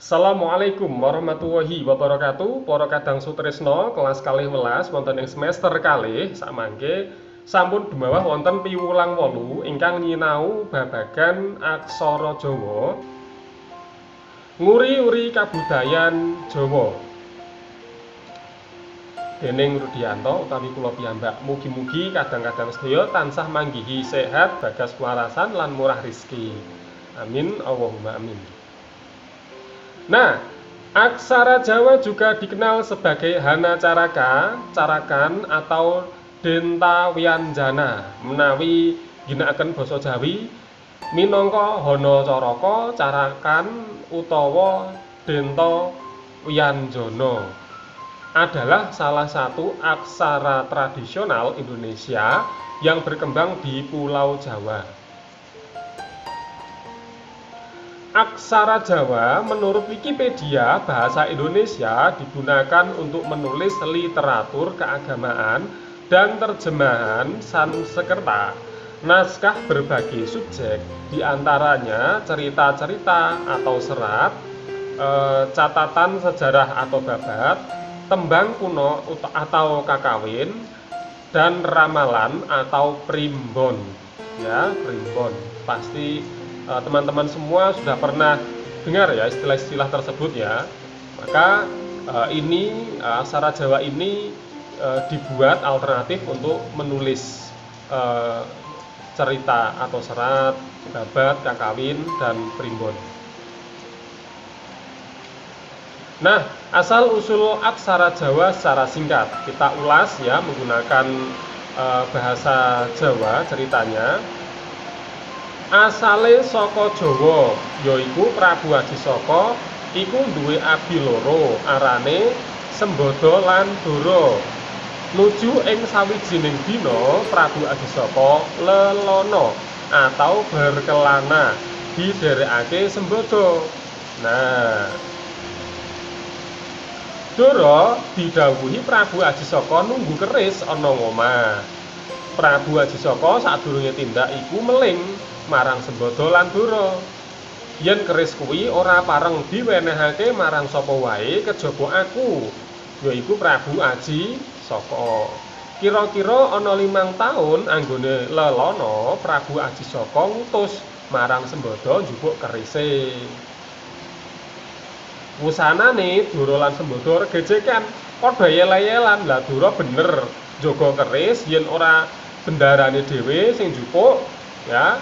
Assalamualaikum warahmatullahi wabarakatuh. Para kadang sutresno kelas kalih welas wonten ing semester kalih sakmangke sampun dumawah wonten piwulang 8 ingkang nyinau babagan aksara Jawa nguri-uri kabudayan Jawa. Dening Rudianto utawi kula piyambak, mugi-mugi kadang-kadang sedaya tansah manggihi sehat, bagas warasan lan murah rezeki. Amin Allahumma amin. Nah, aksara Jawa juga dikenal sebagai Hanacaraka, carakan atau Denta Wianjana. Menawi ginakaken basa Jawi minangka Hanacaraka, carakan utawa Denta Wianjana adalah salah satu aksara tradisional Indonesia yang berkembang di Pulau Jawa. Aksara Jawa menurut Wikipedia bahasa Indonesia digunakan untuk menulis literatur keagamaan dan terjemahan Sanskerta, naskah berbagai subjek, diantaranya cerita-cerita atau serat, catatan sejarah atau babat, tembang kuno atau kakawin, dan ramalan atau primbon. Ya, primbon pasti teman-teman semua sudah pernah dengar ya istilah-istilah tersebut ya. Maka aksara Jawa ini dibuat alternatif untuk menulis cerita atau serat, babat, kakawin, dan primbon. Nah, asal usul aksara Jawa secara singkat kita ulas ya menggunakan bahasa Jawa ceritanya. Asale saka Jawa, yaiku Prabu Adisaka iku duwe abi loro, arane Sembada lan Dara. Nuju ing sawijining dina Prabu Adisaka lelana atau berkelana didherekake Sembada. Nah, Dara didhawuhi Prabu Adisaka nunggu keris ana ngomah. Prabu Adisaka sadurunge tindak iku meling marang Sembada lan Dara. Yen keris kuwi ora pareng diwenehake marang sapa wae kejaba aku, yaiku Prabu Adisaka. Kira-kira ana 5 taun anggone lelana, Prabu Adisaka ngutus marang Sembada njupuk kerise. Wusanane Dara lan Sembada regejekan, padha yel-yelan. Lah Dara bener jaga keris yen ora bendarane dhewe sing njupuk ya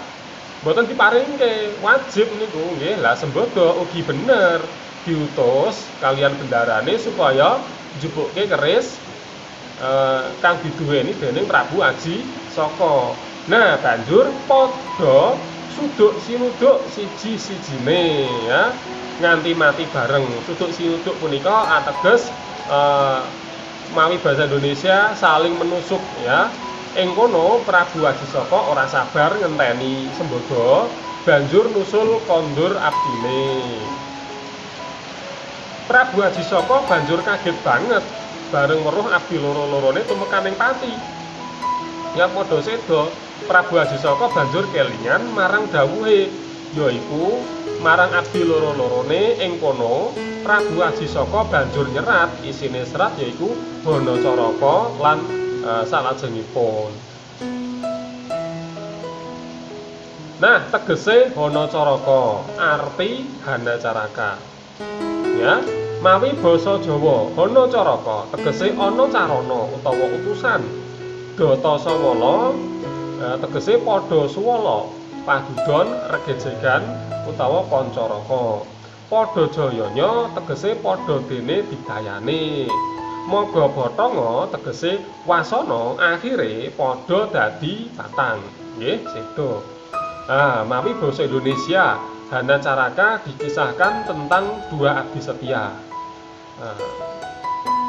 mboten diparingke, wajib niku nggih. Lah Sembada ugi bener diutus kalian bendarane supaya njupukke keris kang diduweni dening Prabu Adisaka. Nah, banjur padha suduk sinuduk siji-sijine ya nganti mati bareng. Suduk sinuduk punika ateges mawi basa Indonesia saling menusuk ya. Ing kono Prabu Adisaka ora sabar ngenteni Sembada, banjur nusul kondur abdine. Prabu Adisaka banjur kaget banget bareng weruh abdi loro-lorone tumekaning pati. Ya padha seda, Prabu Adisaka banjur kelingan marang dawuhe, yaiku marang abdi loro-lorone ing kono. Prabu Adisaka banjur nyerat, isine serat yaiku Hanacaraka lan salajengipun. Nah, tegese Hanacaraka, arti Hanacaraka. Ya, mawi basa Jawa, Hanacaraka tegese ana carana utawa utusan. Datasawala tegese padha suwala, padudon regejegan utawa pancaraka. Padha jayanya tegese padha dene digayane. Maga Bathanga tegese wasana akhire padha dadi batang. Nggih, seda. Mawi basa Indonesia, Hanacaraka dikisahkan tentang 2 abdi setia.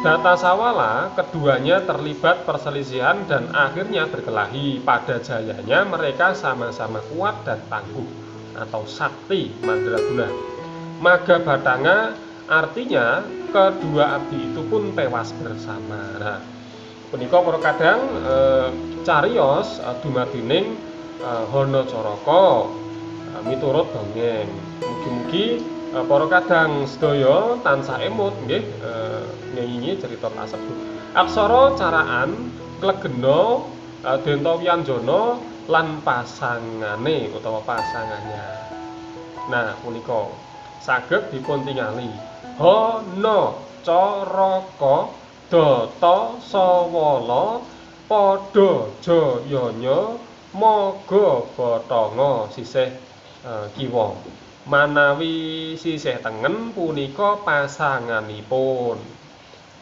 Datasawala keduanya terlibat perselisihan dan akhirnya berkelahi. Pada jayanya mereka sama-sama kuat dan tangguh atau sakti mandraguna. Maga Bathanga artinya kedua abdi itu pun tewas bersama. Nah, punika para kadang cariyos dumadining Hanacaraka miturut dongeng. Mugi-mugi Para kadang sedaya tansah emut nggih nyanyi cerita kasebut. Aksara caraan klegena denta wianjana lan pasangane utawa pasangannya. Nah, punika saged dipuntingali Hana Caraka Data Sawala Pada Jayanya Maga Bathanga sisih kiwa. Manawi sisih tengen punika pasanganipun.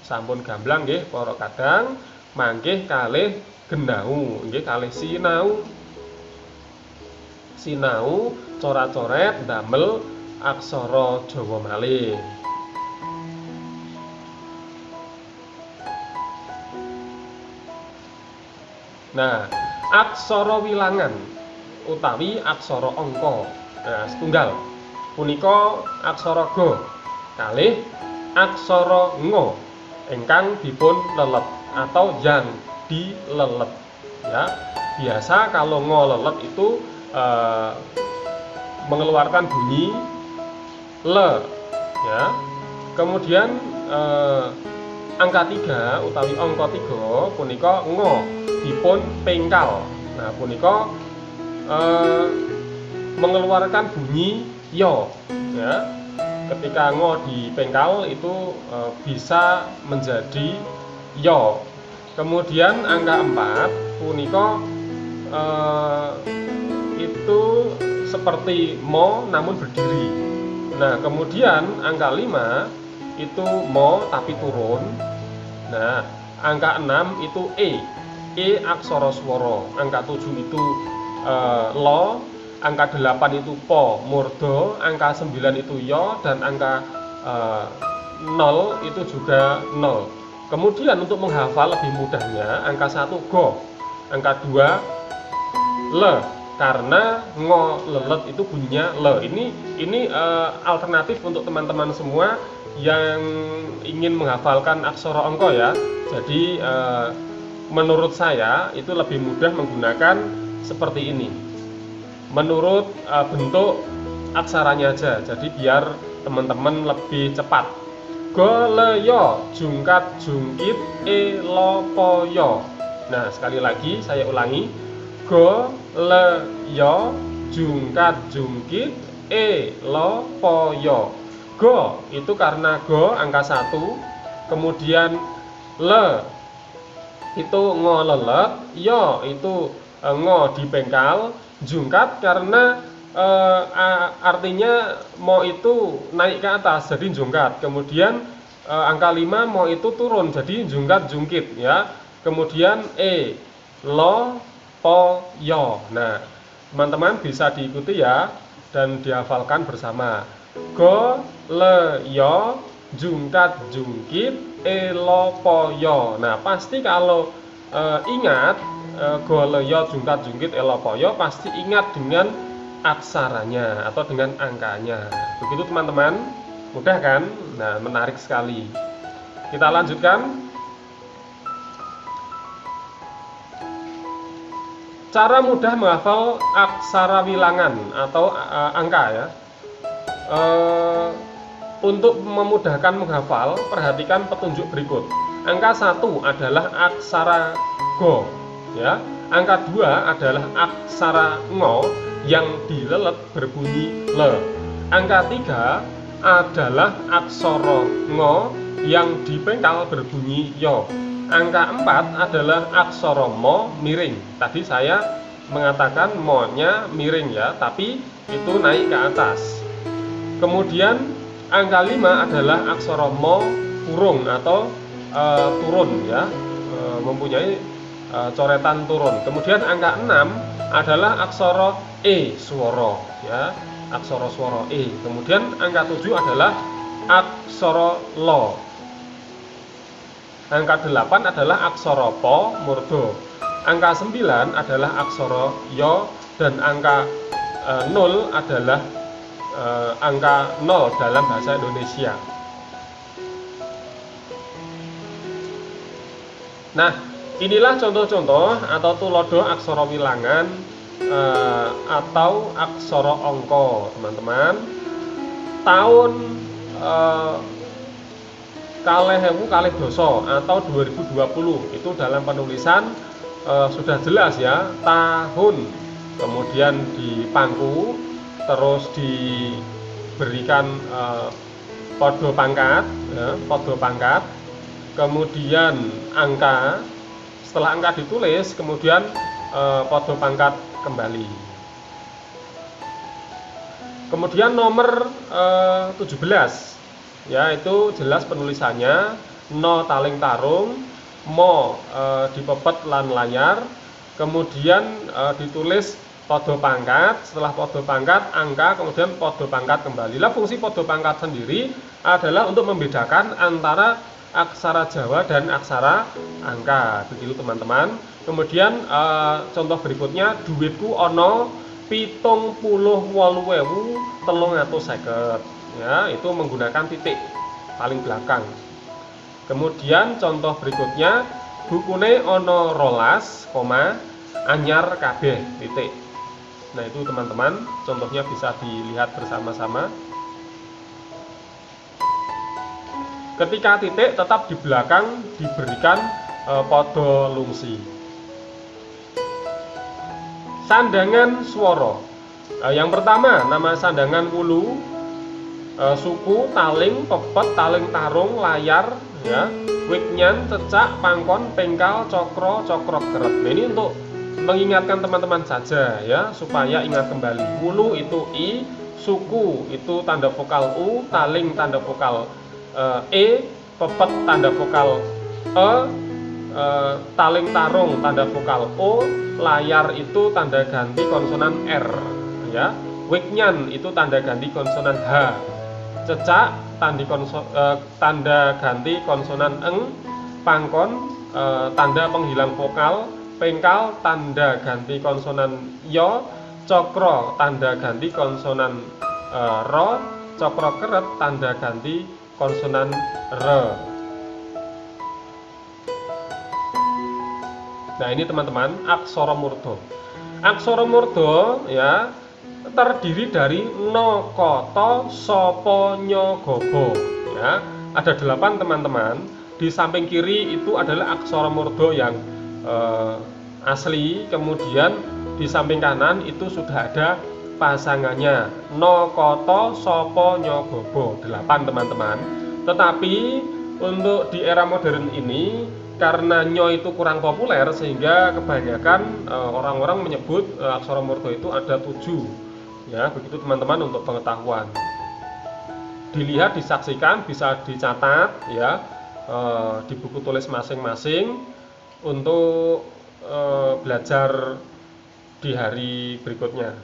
Sampun gamblang nggih para kadang, mangkih kalih gendau, nggih kalih sinau. Sinau coret-coret damel aksara Jawa malih. Nah, aksara wilangan utawi aksara angka. Nah, setunggal punika aksara Ga, kalih aksara Nga ingkang dipun lelet atau yang dilelet. Ya, biasa kalau Nga lelet itu mengeluarkan bunyi le, ya. Kemudian angka 3 utawi angka 3 punika Nga dipun pengkal. Nah, punika mengeluarkan bunyi yo, ya. Ketika Nga dipengkal itu bisa menjadi yo. Kemudian angka 4 punika itu seperti mo namun berdiri. Nah, kemudian angka 5 itu mo tapi turun. Nah, angka 6 itu e aksara swara. Angka 7 itu lo, angka 8 itu po murda, angka 9 itu yo, dan angka 0 itu juga 0. Kemudian untuk menghafal lebih mudahnya, angka 1 go, angka 2 le, karena Ngo lelet itu bunyinya le. Ini alternatif untuk teman-teman semua yang ingin menghafalkan aksara angka ya. Jadi menurut saya itu lebih mudah menggunakan seperti ini. Menurut bentuk aksaranya aja. Jadi biar teman-teman lebih cepat. Goleyo jungkat jungkit elopoyo. Nah, sekali lagi saya ulangi. Goleyo jungkat jungkit elopoyo. Go itu karena go angka 1, kemudian le itu ngo lelet, yo itu ngo dipengkal, jungkat karena artinya mo itu naik ke atas jadi jungkat. Kemudian angka 5 mo itu turun jadi jungkat jungkit ya. Kemudian lo po yo. Nah, teman-teman bisa diikuti ya dan dihafalkan bersama. Go le yo jungkat jungkit lo po yo. Nah, pasti kalau ingat go le yo jungkat jungkit lo po yo pasti ingat dengan aksaranya atau dengan angkanya. Begitu teman-teman, mudah kan? Nah, menarik sekali. Kita lanjutkan. Cara mudah menghafal aksara wilangan atau angka ya. Untuk memudahkan menghafal, perhatikan petunjuk berikut. Angka 1 adalah aksara go, ya. Angka 2 adalah aksara ngo yang dilelet berbunyi le. Angka 3 adalah aksara ngo yang dipengkal berbunyi yo. Angka 4 adalah aksara mo miring. Tadi saya mengatakan mo-nya miring ya, tapi itu naik ke atas. Kemudian angka 5 adalah aksara mo kurung atau turun ya, mempunyai coretan turun. Kemudian angka 6 adalah aksara swara ya, aksara swara e. Kemudian angka 7 adalah aksara lo. Angka 8 adalah aksara po murda. Angka 9 adalah aksara yo, dan angka 0 adalah angka 0 dalam bahasa Indonesia. Nah, inilah contoh-contoh atau tulodo aksara wilangan atau aksara angka, teman-teman. tahun eh, kalih ewu kalih doso atau 2020 itu dalam penulisan sudah jelas ya tahun, kemudian dipangku, terus diberikan podo pangkat, ya, podo pangkat, kemudian angka. Setelah angka ditulis, kemudian podo pangkat kembali. Kemudian nomor 17, ya itu jelas penulisannya no taling tarung, mo dipepet lan layar, kemudian ditulis podo pangkat, setelah podo pangkat angka, kemudian podo pangkat kembali. Lah fungsi podo pangkat sendiri adalah untuk membedakan antara aksara Jawa dan aksara angka, begitu teman-teman. Kemudian contoh berikutnya, duitku ono 78.350, ya itu menggunakan titik paling belakang. Kemudian contoh berikutnya, bukune ono rolas, anyar kabeh titik. Nah itu teman-teman, contohnya bisa dilihat bersama-sama. Ketika titik tetap di belakang diberikan podo lungsi. Sandangan swara. Yang pertama nama sandangan wulu, suku, taling, pepet, taling tarung, layar, ya, wiknyan, cecak, pangkon, pengkal, cokro, cokro keret. Nah, ini untuk mengingatkan teman-teman saja ya, supaya ingat kembali. Wulu itu i, suku itu tanda vokal u, taling tanda vokal e, pepet tanda vokal e, taling tarung tanda vokal o, layar itu tanda ganti konsonan r, ya. Wiknyan itu tanda ganti konsonan h, cecak tanda ganti konsonan eng, pangkon tanda penghilang vokal, pengkal tanda ganti konsonan yo, cokro tanda ganti konsonan ro, cokro keret tanda ganti konsonan re. Nah ini teman-teman aksara murda. Aksara murda ya terdiri dari no, koto, sopo, nyo, gobo. Ya, ada 8 teman-teman. Di samping kiri itu adalah aksara murda yang asli. Kemudian di samping kanan itu sudah ada pasangannya no, koto, sopo, nyo, gobo. 8 teman-teman. Tetapi untuk di era modern ini karena nyo itu kurang populer sehingga kebanyakan orang-orang menyebut aksara murda itu ada 7. Ya, begitu teman-teman untuk pengetahuan. Dilihat, disaksikan, bisa dicatat ya di buku tulis masing-masing untuk belajar di hari berikutnya.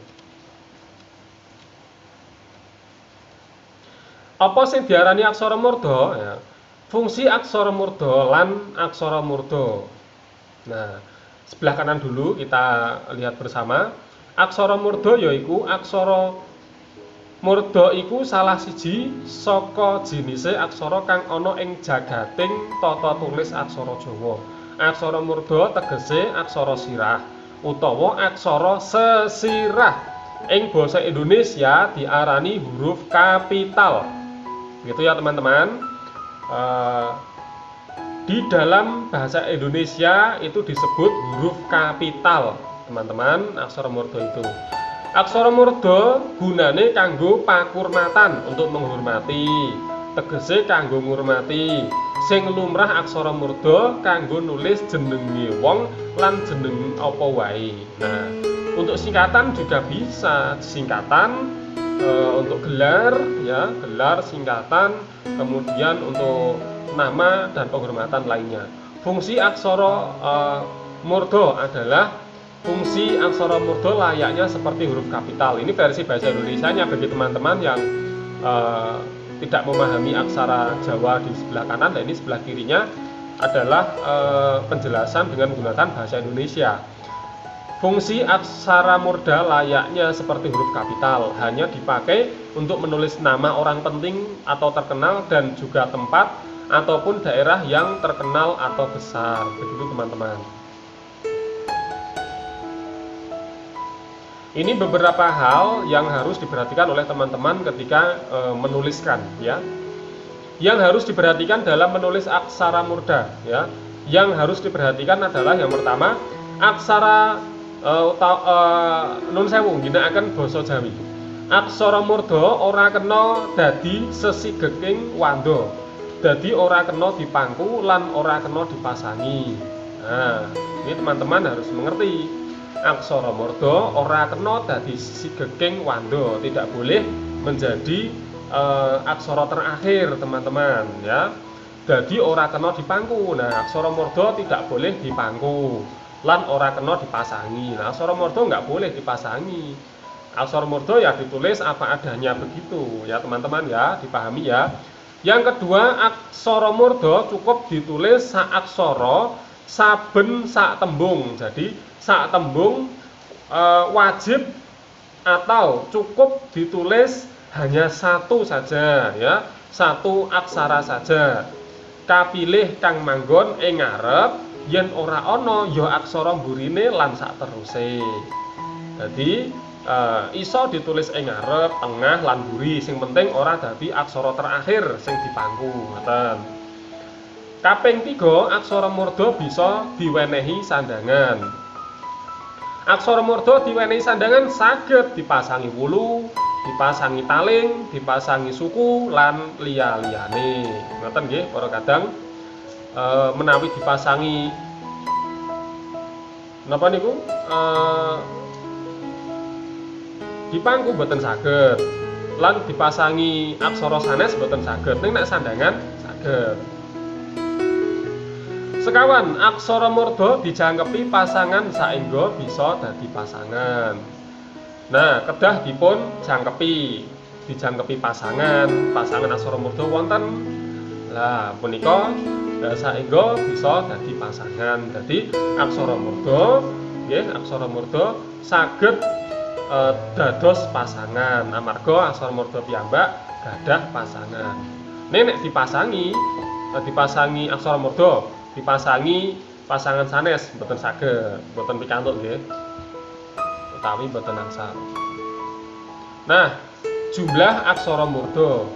Apa sing diarani aksara murda? Ya. Fungsi aksara murda lan aksara murda. Nah, sebelah kanan dulu kita lihat bersama. Aksara murda yaiku aksara murda iku salah siji saka jinise aksara kang ana ing jagating tata tulis aksara Jawa. Aksara murda tegese aksara sirah utawa aksara sesirah. Ing basa Indonesia diarani huruf kapital. Gitu ya teman-teman. Di dalam bahasa Indonesia itu disebut huruf kapital. Teman-teman, aksara murda itu. Aksara murda gunane kanggo pakurmatan, untuk menghormati, tegese kanggo ngurmati. Sing lumrah aksara murda kanggo nulis jenenge wong lan jeneng apa wae. Nah, untuk singkatan juga bisa, singkatan untuk gelar ya, gelar singkatan, kemudian untuk nama dan penghormatan lainnya. Fungsi aksara murda adalah fungsi aksara murda layaknya seperti huruf kapital. Ini versi bahasa Indonesianya bagi teman-teman yang tidak memahami aksara Jawa di sebelah kanan, dan ini sebelah kirinya adalah penjelasan dengan menggunakan bahasa Indonesia. Fungsi aksara murda layaknya seperti huruf kapital, hanya dipakai untuk menulis nama orang penting atau terkenal dan juga tempat ataupun daerah yang terkenal atau besar. Begitu teman-teman. Ini beberapa hal yang harus diperhatikan oleh teman-teman ketika menuliskan, ya. Yang harus diperhatikan dalam menulis aksara murda, ya. Yang harus diperhatikan adalah yang pertama, aksara nun sewu ginakaken basa Jawi. Aksara murda ora kena dadi sesigeking wanda. Dadi ora kena dipangku lan ora kena dipasangi. Nah, ini teman-teman harus mengerti. Aksara murda ora kena dadi sesigeking wanda, tidak boleh menjadi aksara terakhir, teman-teman, ya. Jadi ora kena dipangku. Nah, aksara murda tidak boleh dipangku lan ora kena dipasangi. Nah, aksara murda nggak boleh dipasangi. Aksara murda ya ditulis apa adanya begitu, ya teman-teman, ya dipahami ya. Yang kedua, aksara murda cukup ditulis sak aksara saben sak tembung. Jadi sak tembung wajib atau cukup ditulis hanya satu saja, ya, satu aksara saja. Kapilih kang manggon ing ngarep, yen ora ana ya aksara mburine lan sak teruse. Jadi iso ditulis ing ngarep, tengah lan mburi, sing penting ora dadi aksara terakhir sing dipangku, ngoten. Kaping 3, aksara murda bisa diwenehi sandangan. Aksara murda diwenehi sandangan saged dipasangi wulu, dipasangi taling, dipasangi suku lan liya-liyane. Ngoten nggih para kadang menawi dipasangi napa niku dipangku boten saged. Lan dipasangi aksara sanes boten saged. Ning nek sandangan saged. Sekawan, aksara murda dijangkepi pasangan saengga bisa dadi pasangan. Nah, kedah dipun dijangkepi pasangan aksara murda wonten. Lah, punika saengga bisa dadi pasangan. Dadi aksara murda nggih, aksara murda saged dados pasangan amarga aksara murda piyambak gadah pasangan. Nek dipasangi aksara murda, dipasangi pasangan sanes boten saged, boten pikantuk nggih. Utawi boten angsal. Nah, jumlah aksara murda.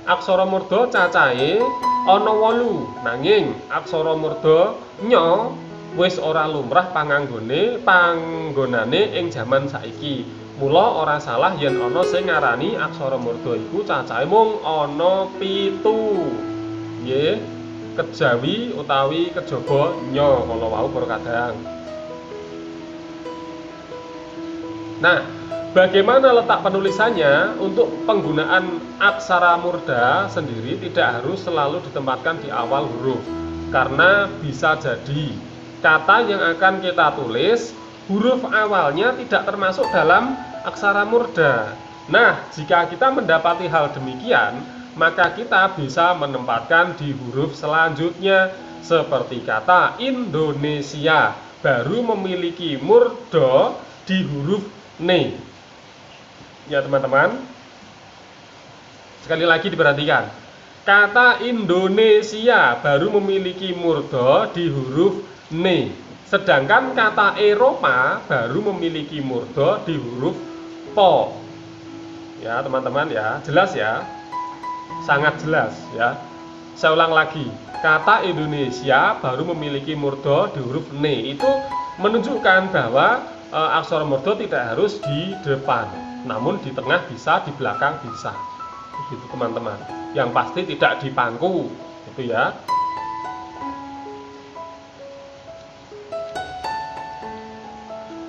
Aksara murda cacahe ana 8, nanging aksara murda nya wis ora lumrah panggonane ing jaman saiki. Mula ora salah yen ana sing ngarani aksara murda iku cacahe mung ana 7. Nggih, kejawi utawi kejaba nya kala wau para kadang. Nah, bagaimana letak penulisannya? Untuk penggunaan aksara murda sendiri tidak harus selalu ditempatkan di awal huruf, karena bisa jadi kata yang akan kita tulis huruf awalnya tidak termasuk dalam aksara murda. Nah, jika kita mendapati hal demikian, maka kita bisa menempatkan di huruf selanjutnya, seperti kata Indonesia baru memiliki murda di huruf ne. Ya teman-teman, sekali lagi diperhatikan, kata Indonesia baru memiliki murda di huruf ne, sedangkan kata Eropa baru memiliki murda di huruf po. Ya teman-teman, ya jelas ya, sangat jelas ya. Saya ulang lagi, kata Indonesia baru memiliki murda di huruf ne, itu menunjukkan bahwa aksara murda tidak harus di depan, namun di tengah bisa, di belakang bisa. Begitu teman-teman. Yang pasti tidak dipangku, gitu ya.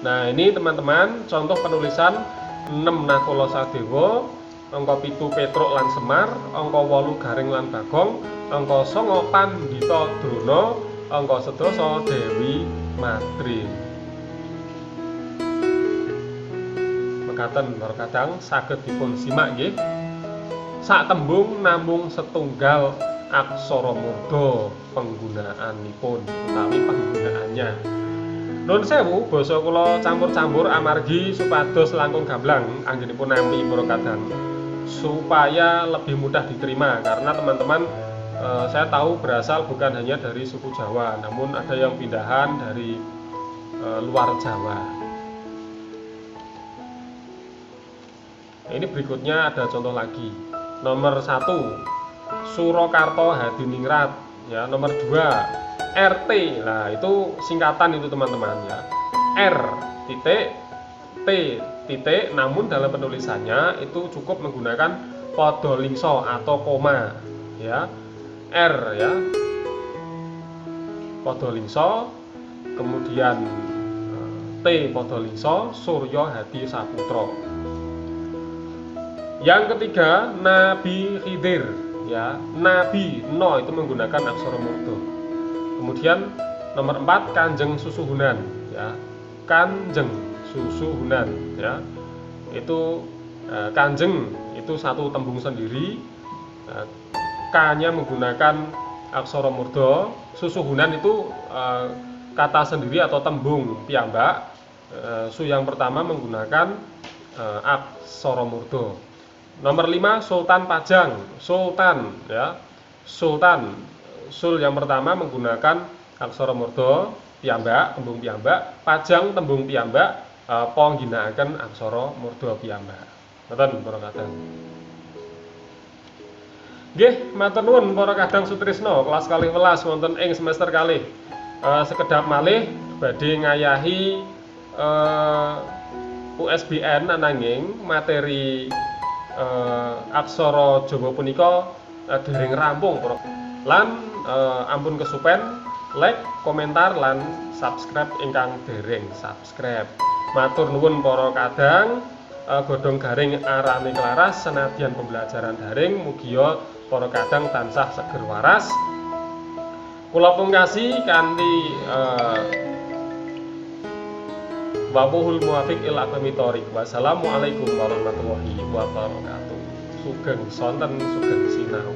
Nah, ini teman-teman contoh penulisan 6 Nakula Sadewa, angka 7 Petruk lan Semar, angka 8 Garing lan Bagong, angka 9 Pandhita Drona, angka 11 Dewi Madrin. Mekaten kadang saged dipun simak nggih. Sak tembung namung setunggal aksara murda penggunaanipun utawi penggunaannya. Nun sewu basa kula campur-campur amargi supados langkung gamblang anggenipun nami para kadang, supaya lebih mudah diterima, karena teman-teman saya tahu berasal bukan hanya dari suku Jawa, namun ada yang pindahan dari luar Jawa. Ini berikutnya ada contoh lagi. Nomor 1 Surakarta Hadiningrat, ya. Nomor 2 RT. Nah, itu singkatan itu teman-teman ya. R titik T titik, namun dalam penulisannya itu cukup menggunakan podolingso atau koma ya. R ya, podolingso, kemudian T podolingso, Suryo Hadi Saputra. Yang ketiga Nabi Khidir ya. Nabi no itu menggunakan aksara murda. Kemudian nomor 4 Kanjeng Susuhunan ya. Kanjeng Susuhunan ya. Itu kanjeng itu satu tembung sendiri. K-nya menggunakan aksara murda. Susuhunan itu kata sendiri atau tembung piyambak. Su yang pertama menggunakan aksara murda. Nomor 5 Sultan Pajang. Sultan ya. Sultan. Sul yang pertama menggunakan aksara murda piyambak, tembung piyambak. Pajang tembung piyambak, po ngginakaken aksara murda piyambak. Ngoten para kadang. Nggih, matur nuwun para kadang sutrisna, kelas kalih welas wonten ing semester kalih. Sekedap malih badhe ngayahi USBN ananging materi aksara Jawa punika dereng rampung lan ampun kesupen like, komentar lan subscribe ingkang dereng subscribe. Matur nuwun para kadang, godhong garing arane klaras senadyan pembelajaran daring, mugia para kadang tansah seger waras. Kula pungkasi kanthi Wabuhul muwafiq ila aqwamit thoriq. Wassalamualaikum warahmatullahi wabarakatuh. Sugeng sonten, sugeng sinau.